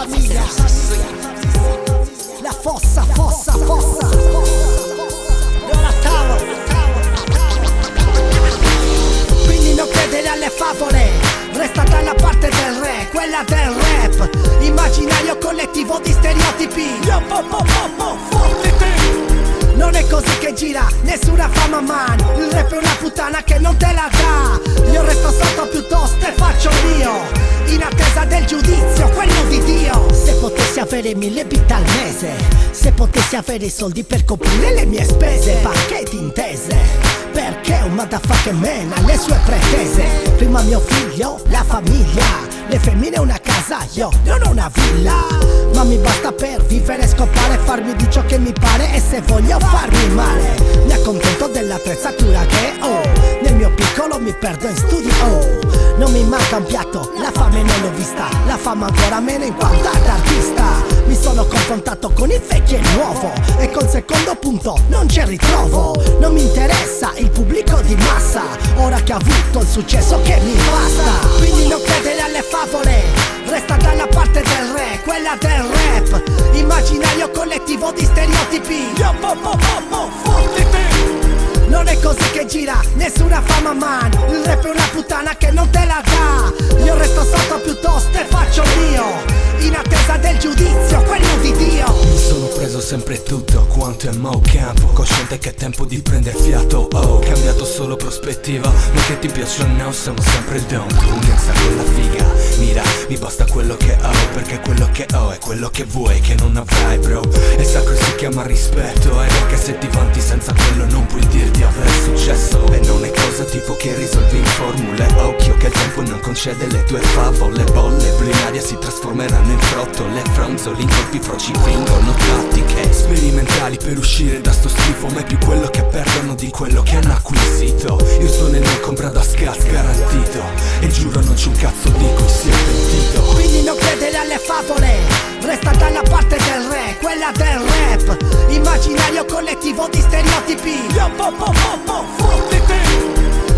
famiglia. La fossa. Quindi non credere alle favole, resta dalla parte del re, quella del rap. Immaginario collettivo di stereotipi. Non è così che gira nessuna fama, man. Il rap è una puttana che non te la dà. Io resto sotto piuttosto e faccio mio, in attesa del giudizio, quello di Dio. Se potessi avere 1000 bit al mese, se potessi avere i soldi per coprire le mie spese, pacchetti intese, perché un motherfucker man ha le sue pretese. Prima mio figlio, la famiglia, le femmine, una casa, io non ho una villa, ma mi basta per vivere, scopare, farmi di ciò che mi pare. E se voglio farmi male, mi accontento dell'attrezzatura che ho. Nel mio piccolo mi perdo in studio, non mi manca un piatto, la fame non l'ho vista, la fama ancora meno in quanto ad artista. Mi sono confrontato con il vecchio e il nuovo, e col secondo punto non c'è ritrovo. Non mi interessa il pubblico di massa, ora che ho avuto il successo che mi basta. Quindi non credere alle favole, resta dalla parte del re, quella del rap. Immaginario collettivo di stereotipi. Non è così che gira nessuna fama, man. Il rap è una puttana che non te la dà. Io resto sotto piuttosto e faccio mio, in attesa del giudizio, quello di Dio. Mi sono preso sempre tutto quanto è mo' campo, cosciente che è tempo di prendere fiato. Oh, cambiato solo prospettiva, non che ti piace o no, siamo sempre down. Tu pensa con la figa, mira, mi basta quello che ho, perché quello che ho è quello che vuoi, che non avrai, bro. Il sacro si chiama rispetto, ed anche se ti vanti senza quello non puoi dir di aver successo. E non è cosa tipo che risolvi in formule, occhio che il tempo non concede le tue favole. Bolle plenarie si trasformeranno in frottole, fronzoli in colpi froci vengono tattiche sperimentali per uscire da sto schifo, ma è più quello che perdono di quello che hanno acquisito. Io sto nel compra da scaz garantito, e giuro non c'è un cazzo di cui sia pentito. Quindi non credere alle favole, resta dalla parte del re, quella del rap. Immaginario collettivo di stereotipi.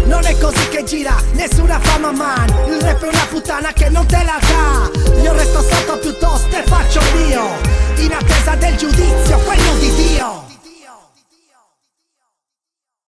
Non è così che gira nessuna fama, man. Il rap è una puttana che non te la dà. Io resto sotto piuttosto e faccio mio, in attesa del giudizio, quello di Dio.